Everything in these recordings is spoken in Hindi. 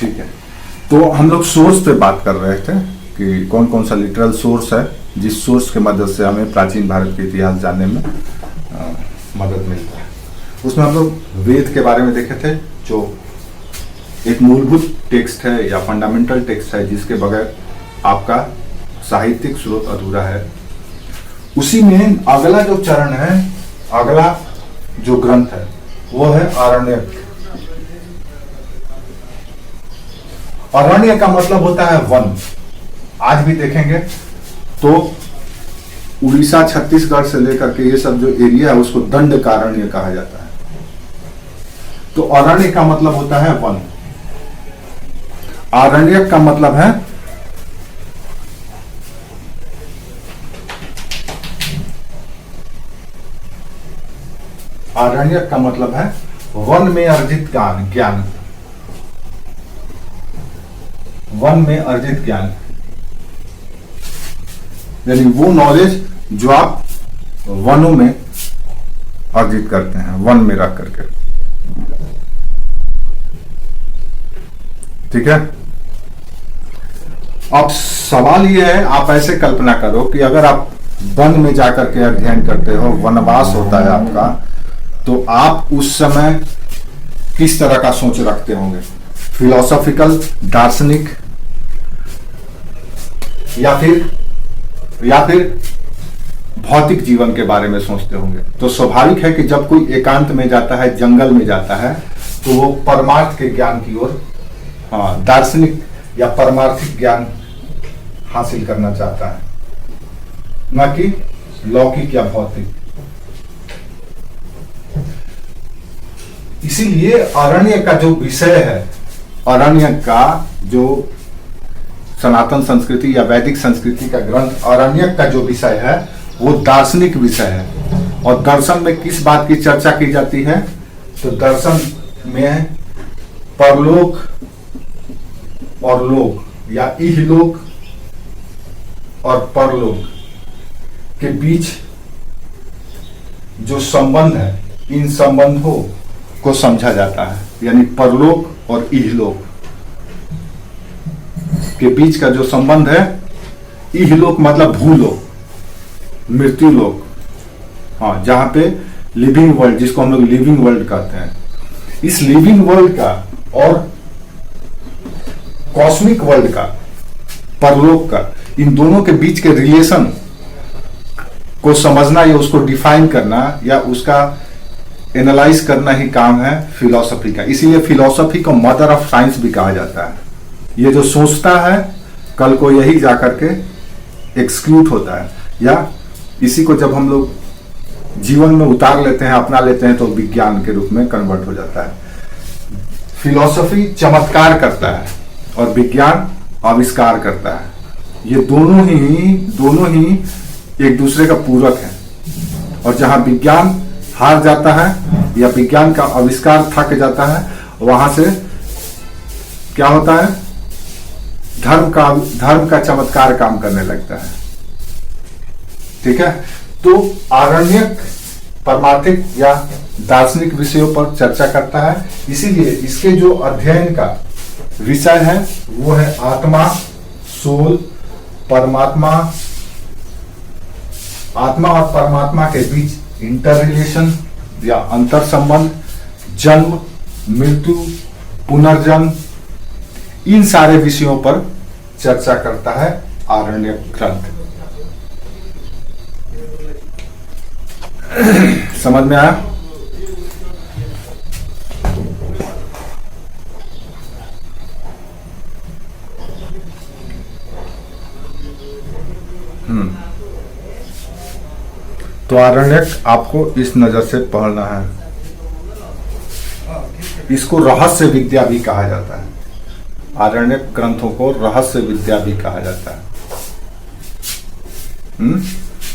ठीक है, तो हम लोग सोर्स पे बात कर रहे थे कि कौन कौन सा लिटरल सोर्स है जिस सोर्स के मदद से हमें प्राचीन भारत के इतिहास जानने में मदद मिलता है। उसमें हम लोग वेद के बारे में देखे थे, जो एक मूलभूत टेक्स्ट है या फंडामेंटल टेक्स्ट है जिसके बगैर आपका साहित्यिक स्रोत अधूरा है। उसी में अगला जो चरण है, अगला जो ग्रंथ है वो है आरण्यक। आरण्य का मतलब होता है वन। आज भी देखेंगे तो उड़ीसा छत्तीसगढ़ से लेकर के ये सब जो एरिया है उसको दंडकारण्य कहा जाता है। तो अरण्य का मतलब होता है वन। आरण्यक का मतलब है आरण्यक का मतलब है वन में अर्जित ज्ञान, वन में अर्जित ज्ञान, यानी वो नॉलेज जो आप वनों में अर्जित करते हैं, वन में रख करके। ठीक है। अब सवाल यह है, आप ऐसे कल्पना करो कि अगर आप वन में जाकर के अध्ययन करते हो, वनवास होता है आपका, तो आप उस समय किस तरह का सोच रखते होंगे? फिलोसॉफिकल, दार्शनिक, या फिर भौतिक जीवन के बारे में सोचते होंगे। तो स्वाभाविक है कि जब कोई एकांत में जाता है, जंगल में जाता है, तो वो परमार्थ के ज्ञान की ओर, दार्शनिक या परमार्थिक ज्ञान हासिल करना चाहता है, न कि लौकिक या भौतिक। इसीलिए अरण्य का जो विषय है, अरण्य का जो सनातन संस्कृति या वैदिक संस्कृति का ग्रंथ अरण्यक का जो विषय है वो दार्शनिक विषय है। और दर्शन में किस बात की चर्चा की जाती है? तो दर्शन में परलोक और लोक या इहलोक और परलोक के बीच जो संबंध है, इन संबंधों को समझा जाता है। यानी परलोक और इहलोक के बीच का जो संबंध है, इहलोक मतलब भूलोक, मृत्यु लोक, जहां पे लिविंग वर्ल्ड, जिसको हम लोग लिविंग वर्ल्ड कहते हैं, इस लिविंग वर्ल्ड का और कॉस्मिक वर्ल्ड का, परलोक का, इन दोनों के बीच के रिलेशन को समझना या उसको डिफाइन करना या उसका एनालाइज करना ही काम है फिलॉसफी का। इसीलिए फिलॉसफी को मदर ऑफ साइंस भी कहा जाता है। ये जो सोचता है कल को यही जाकर के एक्सक्यूट होता है, या इसी को जब हम लोग जीवन में उतार लेते हैं, अपना लेते हैं, तो विज्ञान के रूप में कन्वर्ट हो जाता है। फिलॉसफी चमत्कार करता है और विज्ञान आविष्कार करता है। ये दोनों ही एक दूसरे का पूरक है। और जहां विज्ञान हार जाता है या विज्ञान का आविष्कार थक जाता है, वहां से क्या होता है? धर्म का चमत्कार काम करने लगता है। ठीक है। तो आरण्यक परमार्थिक या दार्शनिक विषयों पर चर्चा करता है। इसीलिए इसके जो अध्ययन का विषय है वो है आत्मा, सोल, परमात्मा, आत्मा और परमात्मा के बीच इंटर रिलेशन या अंतर संबंध, जन्म, मृत्यु, पुनर्जन्म, इन सारे विषयों पर चर्चा करता है आरण्यक ग्रंथ। समझ में आया? तो आरण्यक आपको इस नजर से पढ़ना है। इसको रहस्य विद्या भी कहा जाता है। आरण्यक ग्रंथों को रहस्य विद्या भी कहा जाता है।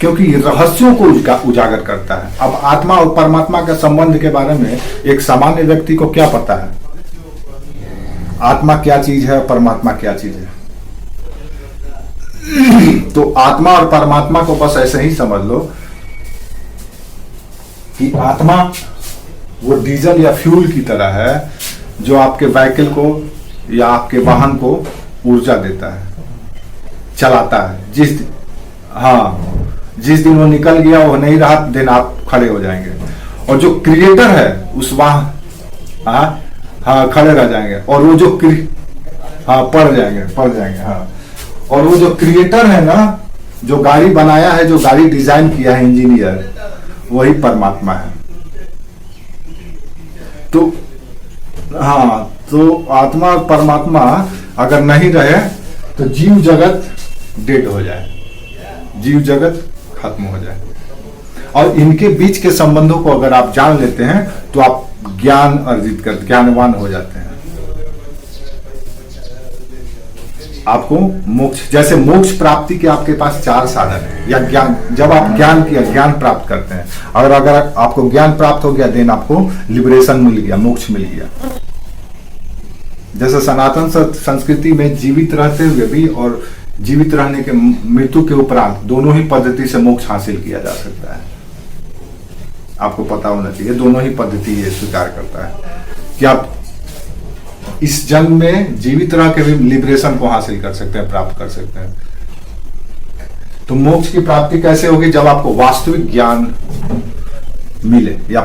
क्योंकि रहस्यों को उजागर करता है। अब आत्मा और परमात्मा के संबंध के बारे में एक सामान्य व्यक्ति को क्या पता है? आत्मा क्या चीज है, परमात्मा क्या चीज है? तो आत्मा और परमात्मा को बस ऐसे ही समझ लो कि आत्मा वो डीजल या फ्यूल की तरह है जो आपके व्हीकल को या आपके वाहन को ऊर्जा देता है, चलाता है। जिस दिन वो निकल गया, वो नहीं रहा, दिन आप खड़े हो जाएंगे। और जो क्रिएटर है उस वाहन, खड़े रह जाएंगे। और वो जो पड़ जाएंगे। और वो जो क्रिएटर है ना, जो गाड़ी बनाया है, जो गाड़ी डिजाइन किया है इंजीनियर, वही परमात्मा है। तो आत्मा और परमात्मा अगर नहीं रहे तो जीव जगत डेड हो जाए, जीव जगत खत्म हो जाए। और इनके बीच के संबंधों को अगर आप जान लेते हैं तो आप ज्ञान अर्जित करते, ज्ञानवान हो जाते हैं। आपको मोक्ष, जैसे मोक्ष प्राप्ति के आपके पास 4 साधन है, या ज्ञान, जब आप ज्ञान प्राप्त करते हैं, और अगर आपको ज्ञान प्राप्त हो गया, देन आपको लिबरेशन मिल गया, मोक्ष मिल गया। जैसे सनातन संस्कृति में जीवित रहते हुए भी और जीवित रहने के मृत्यु के उपरांत दोनों ही पद्धति से मोक्ष हासिल किया जा सकता है। आपको पता होना चाहिए, दोनों ही पद्धति ये स्वीकार करता है कि आप इस जन्म में जीवित रह के भी लिबरेशन को हासिल कर सकते हैं, प्राप्त कर सकते हैं। तो मोक्ष की प्राप्ति कैसे होगी? जब आपको वास्तविक ज्ञान मिले। या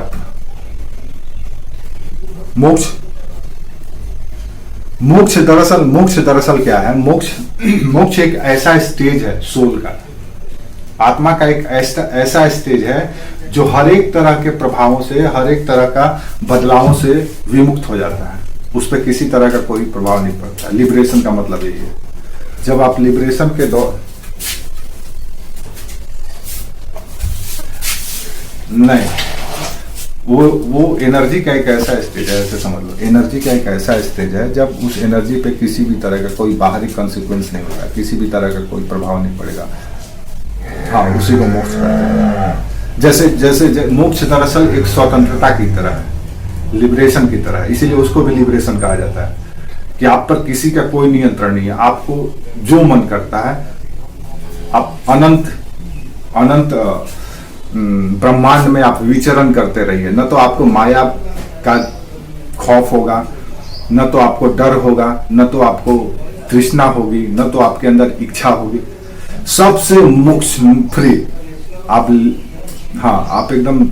मोक्ष दरअसल क्या है? मोक्ष एक ऐसा स्टेज है सोल का, आत्मा का एक ऐसा स्टेज है जो हर एक तरह के प्रभावों से, हर एक तरह का बदलावों से विमुक्त हो जाता है। उस पर किसी तरह का कोई प्रभाव नहीं पड़ता। लिबरेशन का मतलब यही है। जब आप लिबरेशन के दौर नहीं, वो एनर्जी का एक ऐसा स्टेज है, ऐसे समझ लो, एनर्जी का एक ऐसा स्टेज है जब उस एनर्जी पे किसी भी तरह का कोई बाहरी कॉन्सिक्वेंस नहीं होगा, किसी भी तरह का कोई प्रभाव नहीं पड़ेगा। उसी को मोक्ष कहते हैं। जैसे मोक्ष दरअसल एक स्वतंत्रता की तरह है, लिबरेशन की तरह है, इसीलिए उसको भी लिबरेशन कहा जाता है कि आप पर किसी का कोई नियंत्रण नहीं है। आपको जो मन करता है, आप अनंत ब्रह्मांड में आप विचरण करते रहिए। न तो आपको माया का खौफ होगा, न तो आपको डर होगा, न तो आपको तृष्णा होगी, न तो आपके अंदर इच्छा होगी। सबसे मोक्ष फ्री आप एकदम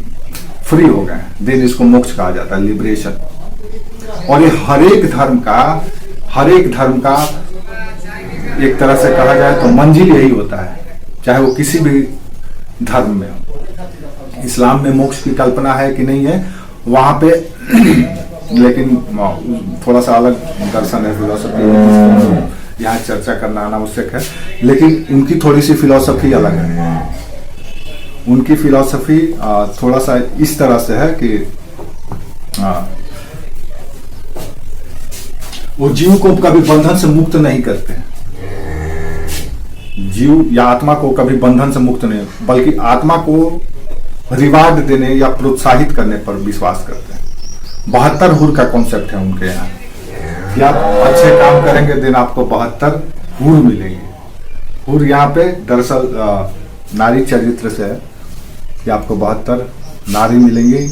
फ्री हो गए, देन इसको मोक्ष कहा जाता है, लिबरेशन। और ये हर एक धर्म का एक तरह से कहा जाए तो मंजिल यही होता है, चाहे वो किसी भी धर्म में हो। इस्लाम में मोक्ष की कल्पना है कि नहीं है वहां पे, लेकिन थोड़ा सा अलग दर्शन है, फिलोसफी, यहाँ चर्चा करना अनावश्यक है। लेकिन उनकी थोड़ी सी फिलोसफी अलग है। उनकी फिलॉसफी थोड़ा सा इस तरह से है कि वो जीव को कभी बंधन से मुक्त नहीं करते। जीव या आत्मा को कभी बंधन से मुक्त नहीं, बल्कि आत्मा को रिवार्ड देने या प्रोत्साहित करने पर विश्वास करते हैं। 72 हुर का कॉन्सेप्ट है उनके यहाँ कि आप अच्छे काम करेंगे, दिन आपको 72 हुर मिलेंगे। हुर यहाँ पे दरअसल नारी चरित्र से है कि आपको 72 नारी मिलेंगी।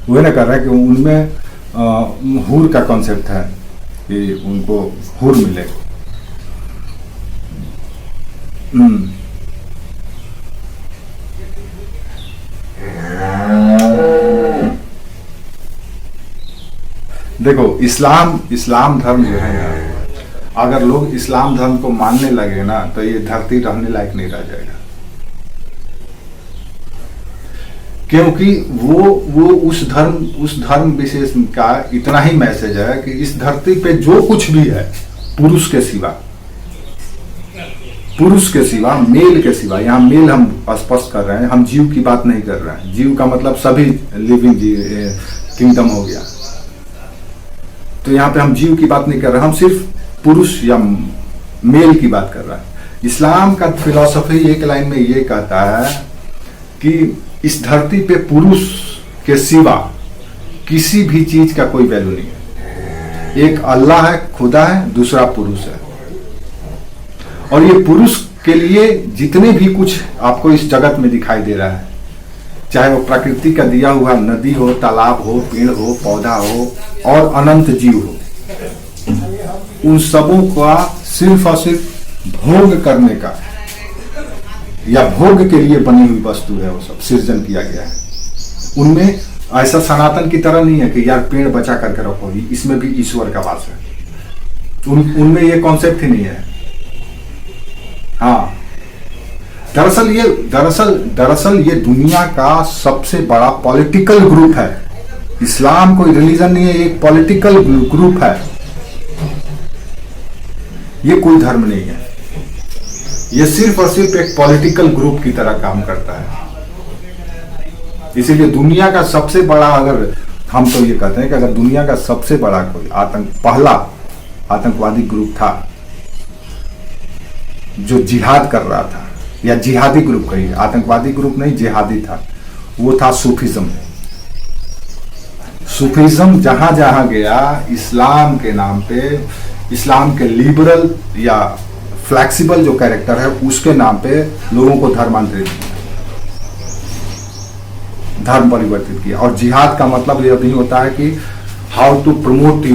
वो ना कर रहा है कि उनमें हुर का कॉन्सेप्ट है कि उनको हुर मिले। देखो इस्लाम धर्म जो है ना, अगर लोग इस्लाम धर्म को मानने लगे ना तो ये धरती रहने लायक नहीं रह जाएगा। क्योंकि वो उस धर्म विशेष का इतना ही मैसेज है कि इस धरती पे जो कुछ भी है पुरुष के सिवा, मेल के सिवा, यहाँ मेल हम स्पष्ट कर रहे हैं, हम जीव की बात नहीं कर रहे हैं। जीव का मतलब सभी लिविंग किंगडम हो गया। तो यहाँ पे हम जीव की बात नहीं कर रहे, हम सिर्फ पुरुष या मेल की बात कर रहा है। इस्लाम का फिलॉसफी एक लाइन में ये कहता है कि इस धरती पे पुरुष के सिवा किसी भी चीज का कोई वैल्यू नहीं है। एक अल्लाह है, खुदा है, दूसरा पुरुष है। और ये पुरुष के लिए जितने भी कुछ आपको इस जगत में दिखाई दे रहा है, चाहे वो प्रकृति का दिया हुआ नदी हो, तालाब हो, पेड़ हो, पौधा हो और अनंत जीव हो, उन सबों का सिर्फ और सिर्फ भोग करने का या भोग के लिए बनी हुई वस्तु है, वो सब सृजन किया गया है। उनमें ऐसा सनातन की तरह नहीं है कि यार पेड़ बचा करके रखो, इसमें भी ईश्वर का वास है। उनमें ये कॉन्सेप्ट ही नहीं है। हाँ, दरअसल ये दुनिया का सबसे बड़ा पॉलिटिकल ग्रुप है। इस्लाम कोई रिलीजन नहीं है, एक पॉलिटिकल ग्रुप है। ये कोई धर्म नहीं है, ये सिर्फ और सिर्फ एक पॉलिटिकल ग्रुप की तरह काम करता है। इसीलिए दुनिया का सबसे बड़ा, अगर हम तो ये कहते हैं कि अगर दुनिया का सबसे बड़ा कोई पहला आतंकवादी ग्रुप था जो जिहाद कर रहा था, या जिहादी ग्रुप कहिए, आतंकवादी ग्रुप नहीं, जिहादी था, वो था सूफिज्म। सूफिज्म जहां जहां गया, इस्लाम के नाम पे, इस्लाम के लिबरल या फ्लेक्सिबल जो कैरेक्टर है उसके नाम पे लोगों को धर्मांतरित किया, धर्म परिवर्तित किया। और जिहाद का मतलब यह नहीं होता है कि how to promote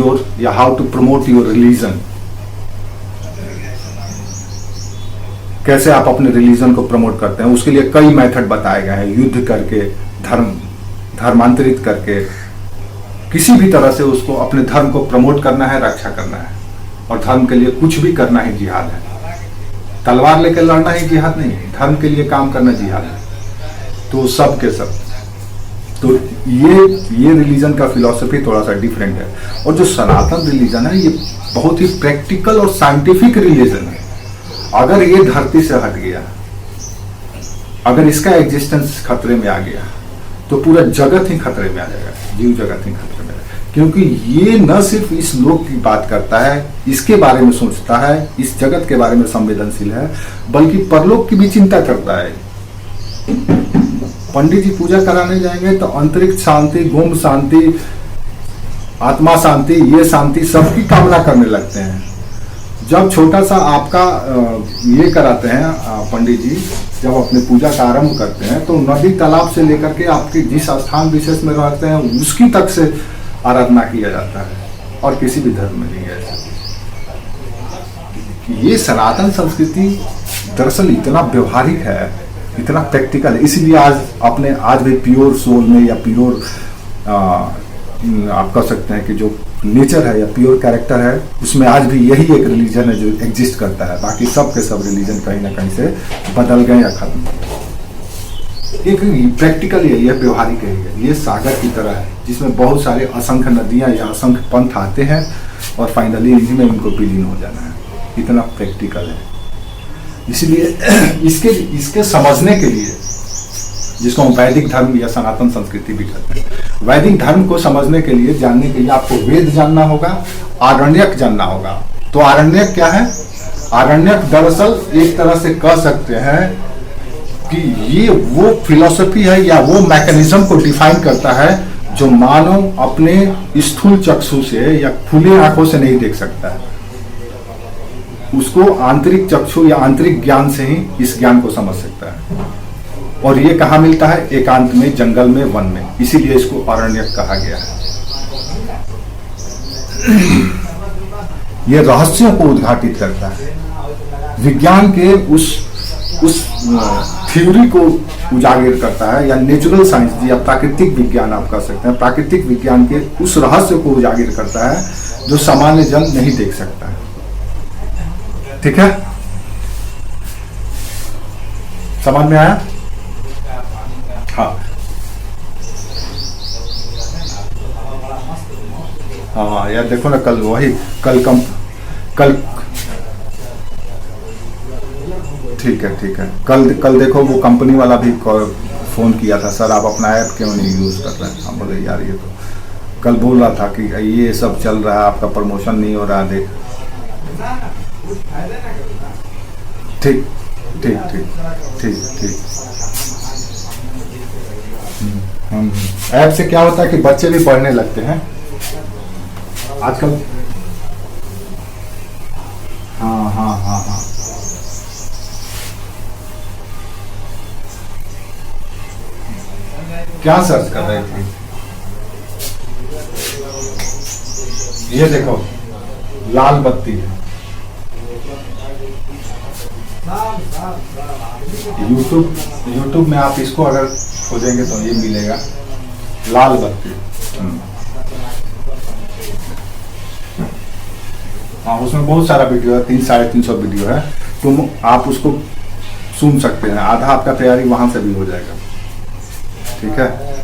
your religion, कैसे आप अपने रिलीजन को प्रमोट करते हैं। उसके लिए कई मेथड बताए गए हैं, युद्ध करके, धर्मांतरित करके, किसी भी तरह से उसको अपने धर्म को प्रमोट करना है, रक्षा करना है। और धर्म के लिए कुछ भी करना ही जिहाद है। तलवार लेकर लड़ना ही जिहाद नहीं है, धर्म के लिए काम करना जिहाद है। तो सब के सब, तो ये रिलीजन का फिलॉसफी थोड़ा सा डिफरेंट है। और जो सनातन रिलीजन है ये बहुत ही प्रैक्टिकल और साइंटिफिक रिलीजन है। अगर ये धरती से हट गया, अगर इसका एग्जिस्टेंस खतरे में आ गया, तो पूरा जगत ही खतरे में आ जाएगा, जीव जगत ही खतरे में। क्योंकि ये न सिर्फ इस लोक की बात करता है, इसके बारे में सोचता है, इस जगत के बारे में संवेदनशील है, बल्कि परलोक की भी चिंता करता है। पंडित जी पूजा कराने जाएंगे तो अंतरिक्ष शांति, गुम शांति, आत्मा शांति, ये शांति सबकी कामना करने लगते हैं। जब छोटा सा आपका ये कराते हैं पंडित जी, जब अपने पूजा का आरंभ करते हैं, तो नदी तालाब से लेकर के आपके जिस स्थान विशेष में रहते हैं उसकी तक से आराधना किया जाता है, और किसी भी धर्म में नहीं है ऐसा। ये सनातन संस्कृति दरअसल इतना व्यवहारिक है, इतना प्रैक्टिकल है। इसीलिए आज भी प्योर सोल में या प्योर आप कह सकते हैं कि जो नेचर है या प्योर कैरेक्टर है, उसमें आज भी यही एक रिलीजन है जो एग्जिस्ट करता है। बाकी सब के सब रिलीजन कहीं ना कहीं से बदल गए या खत्म हो गए। एक प्रैक्टिकल यही है, व्यवहारिक यही है। ये सागर की तरह है जिसमें बहुत सारे असंख्य नदियां या असंख्य पंथ आते हैं और फाइनली इन्हीं में उनको विलीन हो जाना है। इतना प्रैक्टिकल है। इसलिए इसके समझने के लिए, जिसको हम वैदिक धर्म या सनातन संस्कृति भी कहते हैं, वैदिक धर्म को समझने के लिए, जानने के लिए आपको वेद जानना होगा, आरण्यक जानना होगा। तो आरण्यक क्या है? आरण्यक दरअसल एक तरह से कह सकते हैं कि ये वो फिलॉसफी है या वो मैकेनिज्म को डिफाइन करता है जो मानव अपने स्थूल चक्षु से या खुले आंखों से नहीं देख सकता है। उसको आंतरिक चक्षु या आंतरिक ज्ञान से ही इस ज्ञान को समझ सकता है। और ये कहाँ मिलता है? एकांत में, जंगल में, वन में। इसीलिए इसको अरण्यक कहा गया है। ये रहस्यों को उद्घाटित करता है, विज्ञान के उस थ्योरी को उजागर करता है, या नेचुरल साइंस या प्राकृतिक विज्ञान आप कह सकते हैं, प्राकृतिक विज्ञान के उस रहस्य को उजागर करता है जो सामान्य जन नहीं देख सकता है। ठीक है, समझ में आया? हाँ यार देखो ना, कल ठीक है कल देखो वो कंपनी वाला भी फोन किया था, सर आप अपना ऐप क्यों नहीं यूज कर रहे हैं? हम बोले यार ये तो कल बोल रहा था कि ये सब चल रहा है, आपका प्रमोशन नहीं हो रहा, देख ठीक ठीक ठीक ठीक ठीक। ऐप से क्या होता है कि बच्चे भी पढ़ने लगते हैं आजकल। हाँ हाँ हाँ हाँ। क्या सर्च कर रहे थे? ये देखो लाल बत्ती है। यूट्यूब में आप इसको अगर खोजेंगे तो ये मिलेगा, लाल बत्ती। हाँ, उसमें बहुत सारा वीडियो है, 300-350 वीडियो है। तुम आप उसको सुन सकते हैं, आधा आपका तैयारी वहां से भी हो जाएगा। ठीक है।